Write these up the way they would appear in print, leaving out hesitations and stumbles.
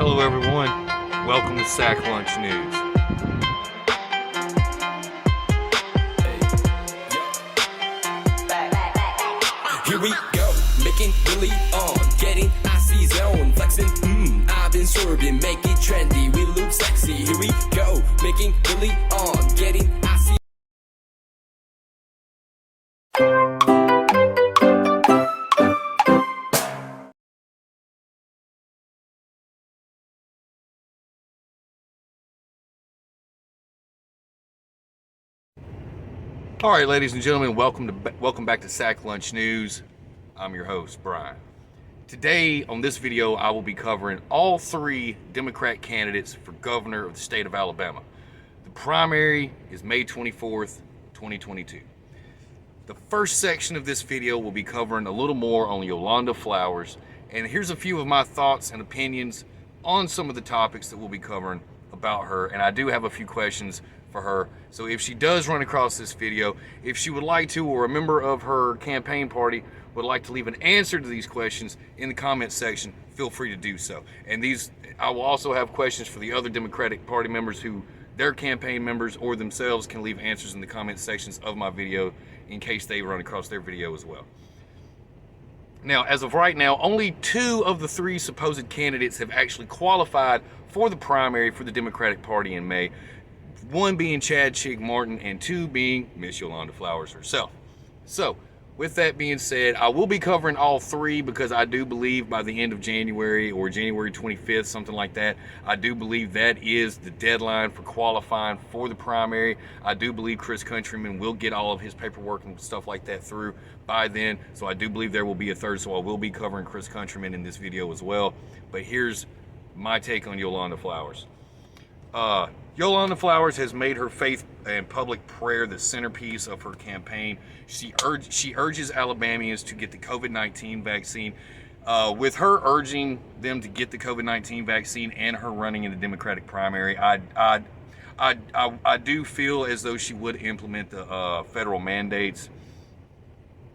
Hello everyone, welcome to Sack Lunch News. Here we go, making Billy on, getting icy zone, flexing, I've been swerving, make it trendy, we look sexy. Here we go, making Billy on, getting icy. All right, ladies and gentlemen, welcome back to Sack Lunch News. I'm your host, Brian. Today on this video, I will be covering all three Democrat candidates for governor of the state of Alabama. The primary is May 24th, 2022. The first section of this video will be covering a little more on Yolanda Flowers, and here's a few of my thoughts and opinions on some of the topics that we'll be covering about her, and I do have a few questions for her. So if she does run across this video, if she would like to, or a member of her campaign party would like to leave an answer to these questions in the comment section, feel free to do so. And I will also have questions for the other Democratic Party members who their campaign members or themselves can leave answers in the comment sections of my video in case they run across their video as well. Now, as of right now, only two of the three supposed candidates have actually qualified for the primary for the Democratic Party in May. One being Chad Chick Martin and two being Miss Yolanda Flowers herself. So, with that being said, I will be covering all three because I do believe by the end of January or January 25th, something like that, I do believe that is the deadline for qualifying for the primary. I do believe Chris Countryman will get all of his paperwork and stuff like that through by then. So I do believe there will be a third, so I will be covering Chris Countryman in this video as well. But here's my take on Yolanda Flowers. Yolanda Flowers has made her faith and public prayer the centerpiece of her campaign. She urges Alabamians to get the COVID-19 vaccine. With her urging them to get the COVID-19 vaccine and her running in the Democratic primary, I do feel as though she would implement the federal mandates,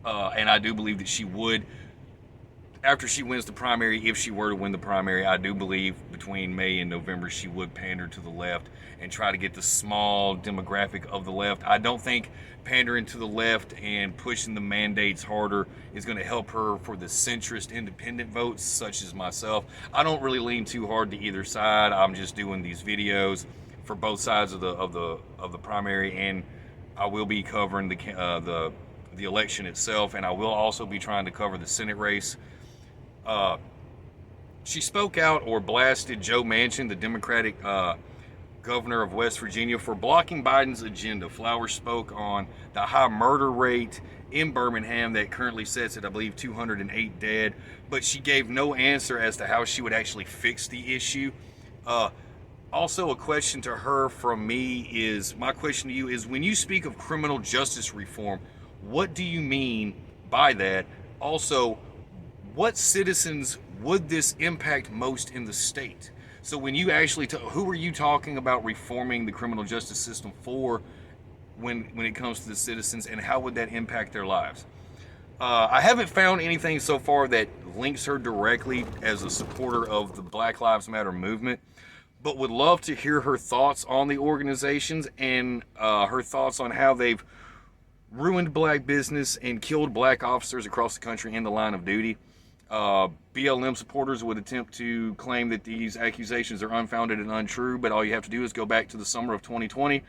and I do believe that she would. After she wins the primary, if she were to win the primary, I do believe between May and November she would pander to the left and try to get the small demographic of the left. I don't think pandering to the left and pushing the mandates harder is going to help her for the centrist independent votes such as myself. I don't really lean too hard to either side. I'm just doing these videos for both sides of the primary, and I will be covering the election itself, and I will also be trying to cover the Senate race. She spoke out or blasted Joe Manchin, the Democratic governor of West Virginia, for blocking Biden's agenda. Flowers spoke on the high murder rate in Birmingham that currently sits at, I believe, 208 dead, but she gave no answer as to how she would actually fix the issue. Also, a question to her from me is, my question to you is, when you speak of criminal justice reform, what do you mean by that? Also, what citizens would this impact most in the state? So when you actually, who are you talking about reforming the criminal justice system for when it comes to the citizens, and how would that impact their lives? I haven't found anything so far that links her directly as a supporter of the Black Lives Matter movement, but would love to hear her thoughts on the organizations and her thoughts on how they've ruined black business and killed black officers across the country in the line of duty. BLM supporters would attempt to claim that these accusations are unfounded and untrue, but all you have to do is go back to the summer of 2020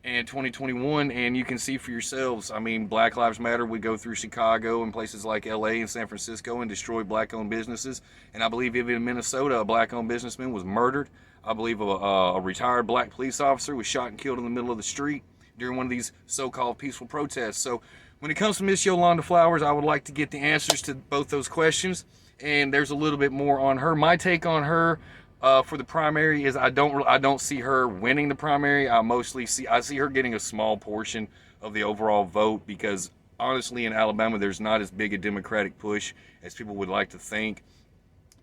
and 2021 and you can see for yourselves. I mean, Black Lives Matter would go through Chicago and places like LA and San Francisco and destroy black-owned businesses, and I believe even in Minnesota a black-owned businessman was murdered. I believe a retired black police officer was shot and killed in the middle of the street during one of these so-called peaceful protests. So when it comes to Miss Yolanda Flowers, I would like to get the answers to both those questions, and there's a little bit more on her. My take on her for the primary is I don't see her winning the primary. I see her getting a small portion of the overall vote because honestly in Alabama there's not as big a Democratic push as people would like to think.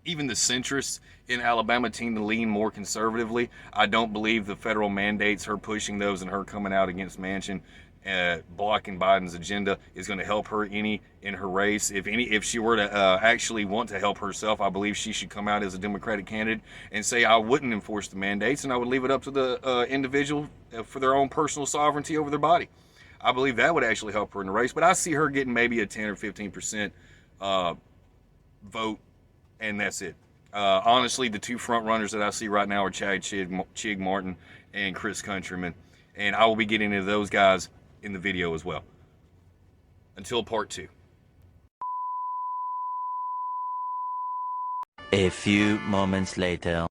Even the centrists in Alabama tend to lean more conservatively. I don't believe the federal mandates, her pushing those and her coming out against Manchin, blocking Biden's agenda is going to help her any in her race. If she were to actually want to help herself, I believe she should come out as a Democratic candidate and say, I wouldn't enforce the mandates and I would leave it up to the individual for their own personal sovereignty over their body. I believe that would actually help her in the race, but I see her getting maybe a 10 or 15% vote, and that's it. Honestly, the two front runners that I see right now are Chad Chig Martin and Chris Countryman, and I will be getting into those guys in the video as well. Until part 2. A few moments later.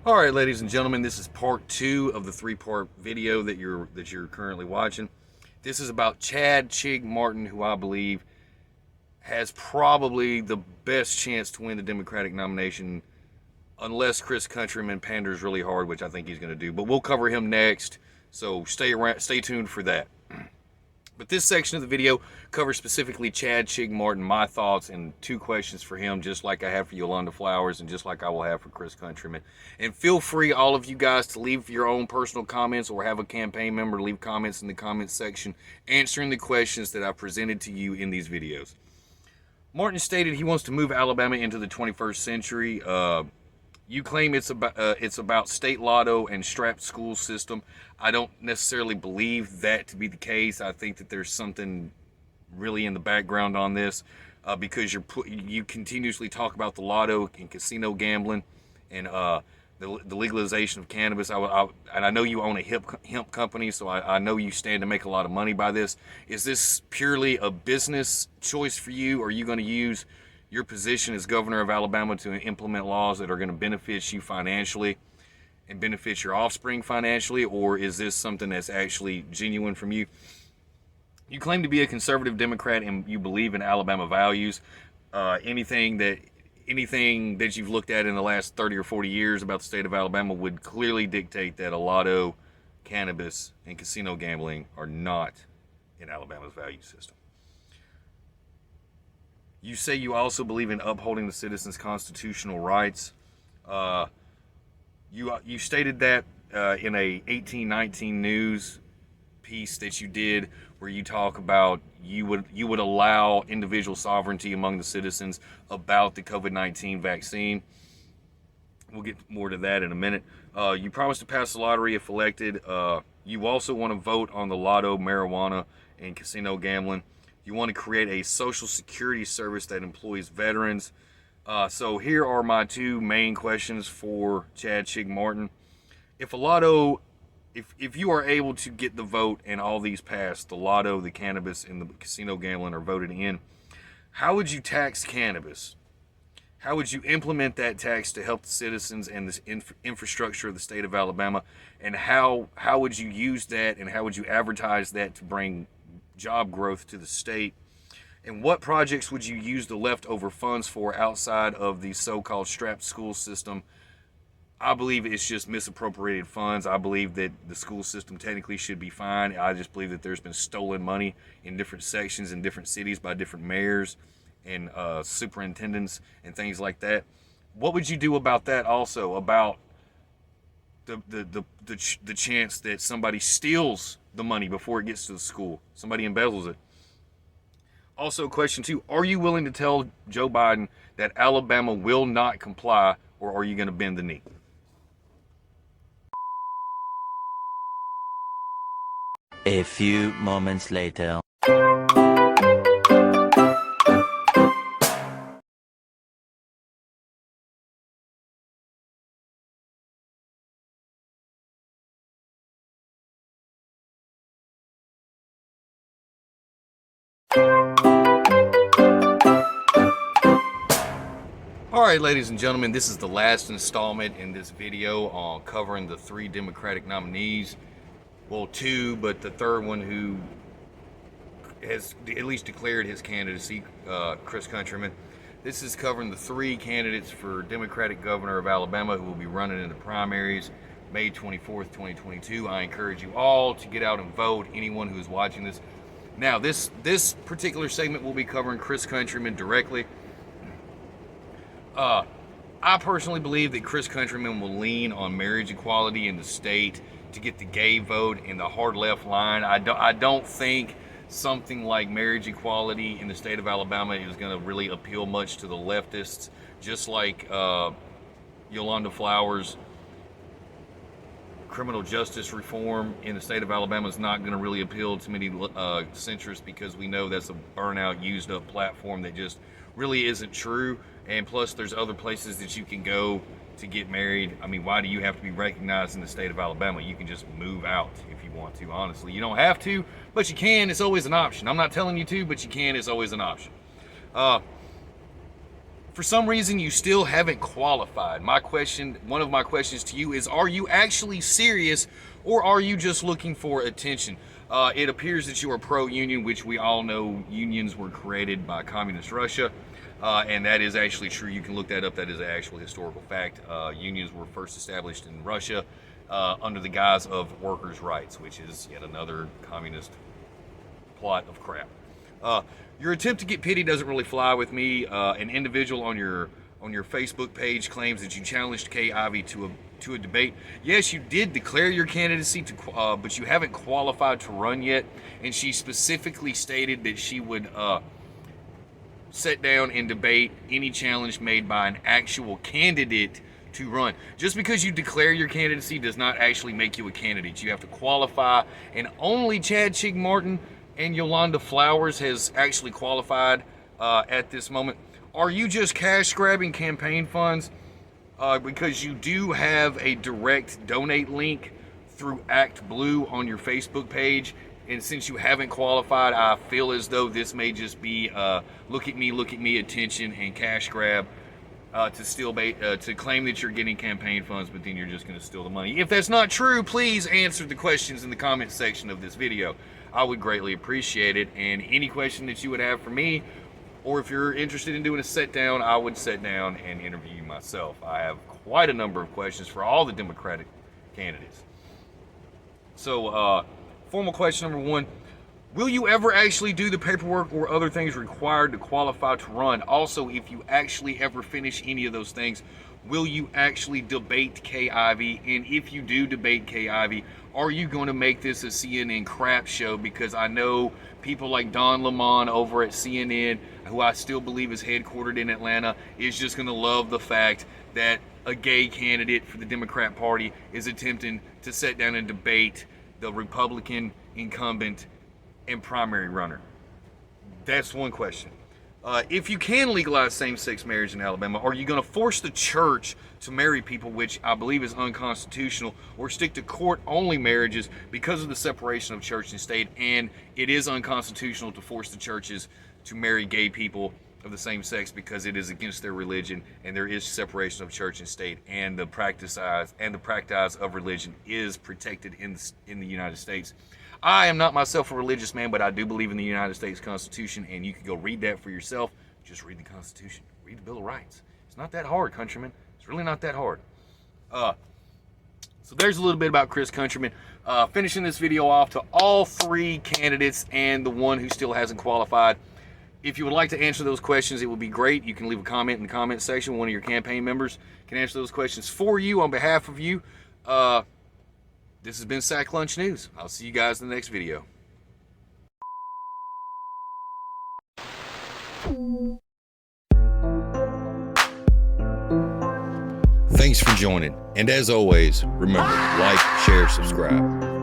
All right, ladies and gentlemen, this is part 2 of the 3-part video that you're currently watching. This is about Chad Chig Martin, who I believe has probably the best chance to win the Democratic nomination, unless Chris Countryman panders really hard, which I think he's going to do. But we'll cover him next, so stay tuned for that. But this section of the video covers specifically Chad Chig Martin, my thoughts, and 2 questions for him, just like I have for Yolanda Flowers and just like I will have for Chris Countryman. And feel free, all of you guys, to leave your own personal comments or have a campaign member leave comments in the comments section answering the questions that I've presented to you in these videos. Martin stated he wants to move Alabama into the 21st century. You claim it's about state lotto and strapped school system. I don't necessarily believe that to be the case. I think that there's something really in the background on this, because you continuously talk about the lotto and casino gambling and the legalization of cannabis. And I know you own a hemp company, so I know you stand to make a lot of money by this. Is this purely a business choice for you, or are you going to use your position as governor of Alabama to implement laws that are going to benefit you financially and benefit your offspring financially, or is this something that's actually genuine from you? You claim to be a conservative Democrat and you believe in Alabama values. Anything that you've looked at in the last 30 or 40 years about the state of Alabama would clearly dictate that a lotto, cannabis, and casino gambling are not in Alabama's value system. You say you also believe in upholding the citizens' constitutional rights. You stated that in a 1819 news piece that you did, where you talk about you would allow individual sovereignty among the citizens about the COVID-19 vaccine. We'll get more to that in a minute. You promised to pass the lottery if elected. You also want to vote on the lotto, marijuana, and casino gambling. You want to create a social security service that employs veterans. So here are my 2 main questions for Chad Chig Martin. If you are able to get the vote and all these passed, the lotto, the cannabis, and the casino gambling are voted in, how would you tax cannabis? How would you implement that tax to help the citizens and this infrastructure of the state of Alabama? And how would you use that, and how would you advertise that to bring job growth to the state? And what projects would you use the leftover funds for outside of the so-called strapped school system? I believe it's just misappropriated funds. I believe that the school system technically should be fine. I just believe that there's been stolen money in different sections in different cities by different mayors and superintendents and things like that. What would you do about that also, about the chance that somebody steals the money before it gets to the school? Somebody embezzles it. Also, question 2, are you willing to tell Joe Biden that Alabama will not comply, or are you going to bend the knee? A few moments later. Alright, ladies and gentlemen, this is the last installment in this video on covering the 3 Democratic nominees. Well, 2, but the third one who has at least declared his candidacy, Chris Countryman. This is covering the 3 candidates for Democratic governor of Alabama who will be running in the primaries May 24th, 2022. I encourage you all to get out and vote, anyone who is watching this. Now, this particular segment will be covering Chris Countryman directly. I personally believe that Chris Countryman will lean on marriage equality in the state to get the gay vote in the hard left line. I don't think something like marriage equality in the state of Alabama is going to really appeal much to the leftists, just like Yolanda Flowers' criminal justice reform in the state of Alabama is not going to really appeal to many centrists, because we know that's a burnout, used up platform that just really isn't true. And plus, there's other places that you can go to get married. I mean, why do you have to be recognized in the state of Alabama? You can just move out if you want to, honestly. You don't have to, but you can. It's always an option. I'm not telling you to, but you can. It's always an option. For some reason, you still haven't qualified. One of my questions to you is, are you actually serious, or are you just looking for attention? It appears that you are pro-union, which we all know unions were created by communist Russia. And that is actually true. You can look that up. That is an actual historical fact. Unions were first established in Russia under the guise of workers' rights, which is yet another communist plot of crap. Your attempt to get pity doesn't really fly with me. An individual on your Facebook page claims that you challenged Kay Ivey to a debate. Yes, you did declare your candidacy, but you haven't qualified to run yet. And she specifically stated that she would sit down and debate any challenge made by an actual candidate to run. Just because you declare your candidacy does not actually make you a candidate. You have to qualify, and only Chad Chig-Martin and Yolanda Flowers has actually qualified at this moment. Are you just cash grabbing campaign funds? Because you do have a direct donate link through Act Blue on your Facebook page. And since you haven't qualified, I feel as though this may just be look at me attention and cash grab to claim that you're getting campaign funds, but then you're just going to steal the money. If that's not true, please answer the questions in the comment section of this video. I would greatly appreciate it. And any question that you would have for me, or if you're interested in doing a sit down, I would sit down and interview you myself. I have quite a number of questions for all the Democratic candidates. So, formal question number one, will you ever actually do the paperwork or other things required to qualify to run? Also, if you actually ever finish any of those things, will you actually debate Kay Ivey? And if you do debate Kay Ivey, are you going to make this a CNN crap show? Because I know people like Don Lemon over at CNN, who I still believe is headquartered in Atlanta, is just going to love the fact that a gay candidate for the Democrat Party is attempting to sit down and debate the Republican incumbent and primary runner. That's one question. If you can legalize same-sex marriage in Alabama, are you going to force the church to marry people, which I believe is unconstitutional, or stick to court-only marriages because of the separation of church and state? And it is unconstitutional to force the churches to marry gay people of the same sex because it is against their religion, and there is separation of church and state, and the practice of religion is protected in the United States. I am not myself a religious man, but I do believe in the United States Constitution, and you can go read that for yourself. Just read the Constitution. Read the Bill of Rights. It's not that hard, countrymen. It's really not that hard. So there's a little bit about Chris Countryman. Finishing this video off to all three candidates and the one who still hasn't qualified. If you would like to answer those questions, it would be great. You can leave a comment in the comment section. One of your campaign members can answer those questions for you on behalf of you. This has been Sack Lunch News. I'll see you guys in the next video. Thanks for joining. And as always, remember, like, share, subscribe.